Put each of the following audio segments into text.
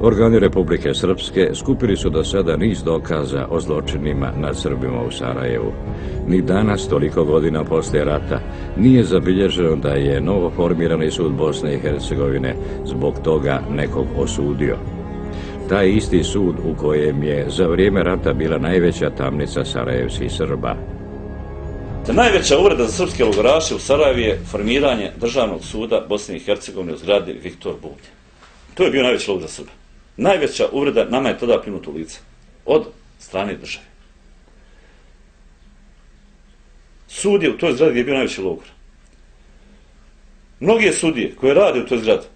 Organi Republike Srpske skupili su do sada niz dokaza o zločinima nad Srbima u Sarajevu. Ni danas, toliko godina poslije rata, nije zabilježeno da je novoformirani sud Bosne i Hercegovine zbog toga nekog osudio. Taj isti sud u kojem je za vrijeme rata bila najveća tamnica sarajevskih Srba. Najveća uvreda za srpske logoraše u Sarajevu je formiranje Državnog suda Bosne i Hercegovine u zgradi Viktor Bubnje. To je bio najveći logor za Srbe. Najveća uvreda nama je tada pljunuto u lice od strane države. Sud je u toj zgradi gdje je bio najveći logor. Mnoge sudije koje rade u toj zgradi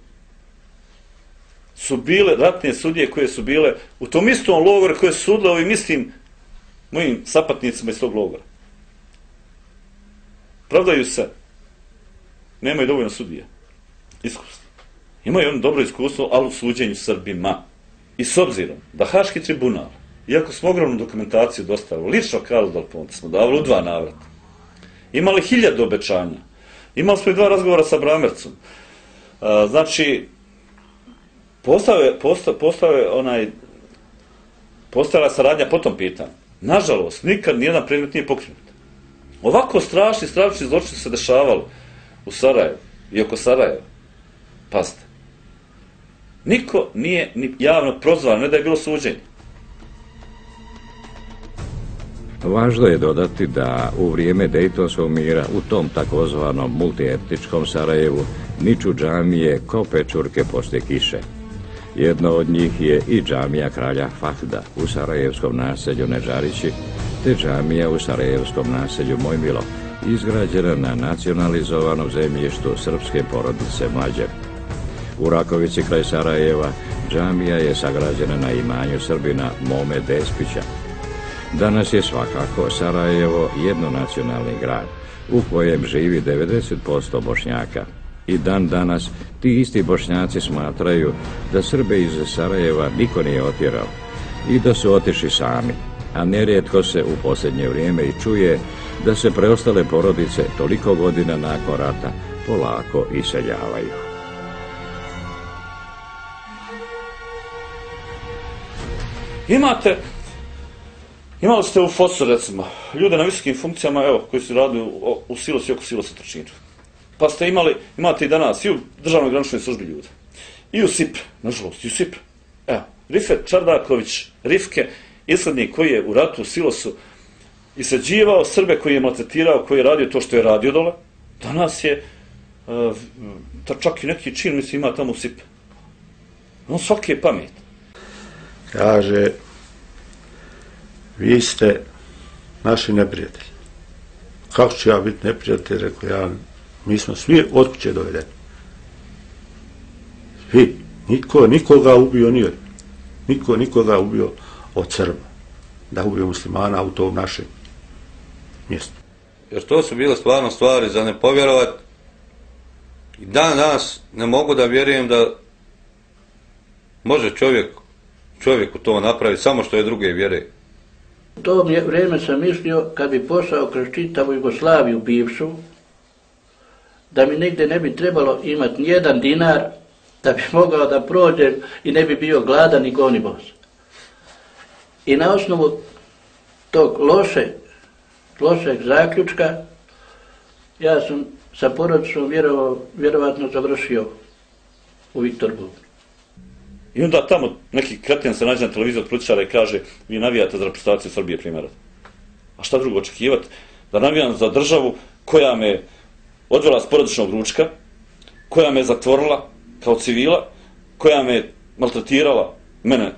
su bile ratne sudije koje su bile u tom istom logoru koje su sudile ovim istim mojim sapatnicima iz tog logora. Pravdaju se, nemaju dovoljno sudija, iskustva. Imaju ono dobro iskustvo, ali u suđenju Srbima. I s obzirom da Haški tribunal, iako smo ogromnu dokumentaciju dostavili, lično Karlo Del Ponte smo davali u 2 navrata, imali 1000 obećanja, imali smo i 2 razgovora sa Bramercom. Znači, postojala saradnja po tom pitanju. Nažalost, nikad nijedan predmet nije pokrenut. Ovako strašni zločini se dešavali u Sarajevu i oko Sarajeva. Pazite. Niko nije ni javno prozvan, ne da je bilo suđenje. Važno je dodati da u vrijeme Dejtonskog mira u tom takozvanom multietničkom Sarajevu niču džamije ko pečurke poslije kiše. Jedno od njih je i džamija kralja Fahda u sarajevskom naselju Nežarići, te džamija u sarajevskom naselju Mojmilo, izgrađena na nacionalizovanom zemljištu srpske porodice Mlađe. U Rakovici kraj Sarajeva džamija je sagrađena na imanju Srbina Mome Despića. Danas je svakako Sarajevo jednonacionalni grad u kojem živi 90% Bošnjaka. I dan danas ti isti Bošnjaci smatraju da Srbe iz Sarajeva niko nije otjerao i da su otišli sami, a nerijetko se u posljednje vrijeme i čuje da se preostale porodice toliko godina nakon rata polako iseljavaju. Imali ste u FOS-u, recimo, ljude na visokim funkcijama, evo, koji su radili u silosu i oko silosa Trčinča. Pa imate i danas i u državnoj graničnoj službi ljude. I u SIPRE, nažalost, i u SIPRE. Evo, Rifet Čardaković, Rifke, islednik koji je u ratu u silosu isleđivao Srbe, koji je maltretirao, koji je radio to što je radio dole. Danas je, čak i neki čin, mislim, ima tamo u SIPRE. On svaki je pamet. Kaže, vi ste naši neprijatelji. Kako ću ja biti neprijatelj? Rekao ja, mi smo svi od kuće dovedeni. Svi. Nikoga ubio nije. Nikoga ubio od Srba. Da ubio muslimana u tom našem mjestu. Jer to su bile stvarno stvari za ne povjerovat. I dan danas ne mogu da vjerujem da može čovjeku to napraviti samo što je druge vjere. U to vrijeme sam mislio kad bi pošao kroz čitavu Jugoslaviju bivšu, da mi negdje ne bi trebalo imati nijedan dinar da bi mogao da prođem i ne bi bio gladan i gonibos. I na osnovu tog lošeg zaključka ja sam sa porodicom vjerovatno završio u Viktor Bubnju. I onda tamo neki kreten se nađe na televiziju od političara i kaže vi navijate za reprezentaciju Srbije primjera. A šta drugo očekivati? Da navijam za državu koja me odvela s porodičnog ručka, koja me zatvorila kao civila, koja me maltretirala, mene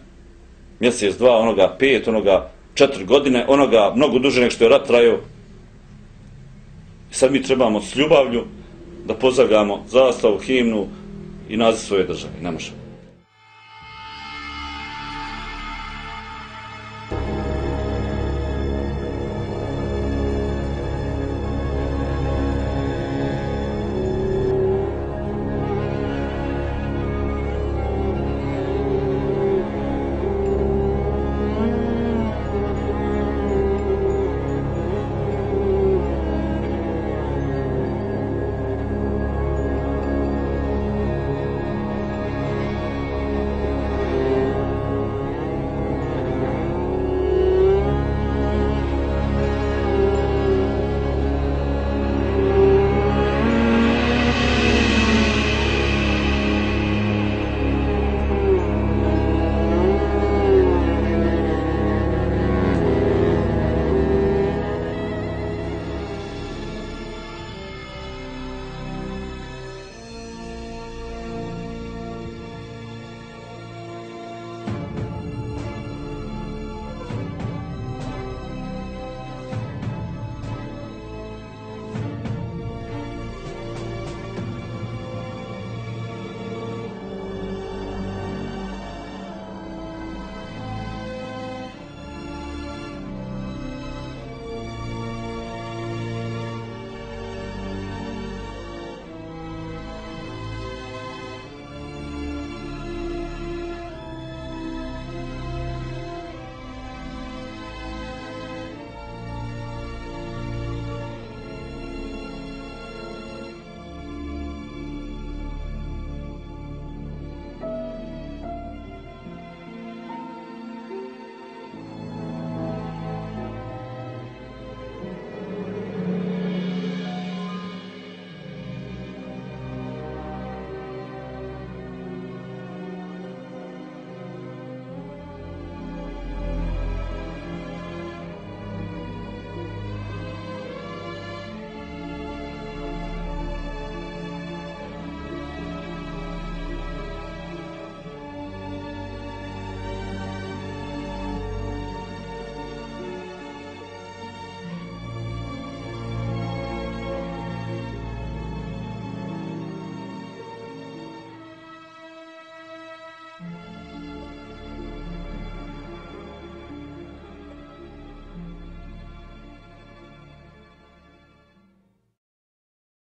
mjesec, 2, onoga 5, onoga 4 godine, onoga mnogo duže nego što je rat trajao. I sad mi trebamo s ljubavlju da pozdravljamo zastavu, himnu i naziv svoje države. Ne možemo.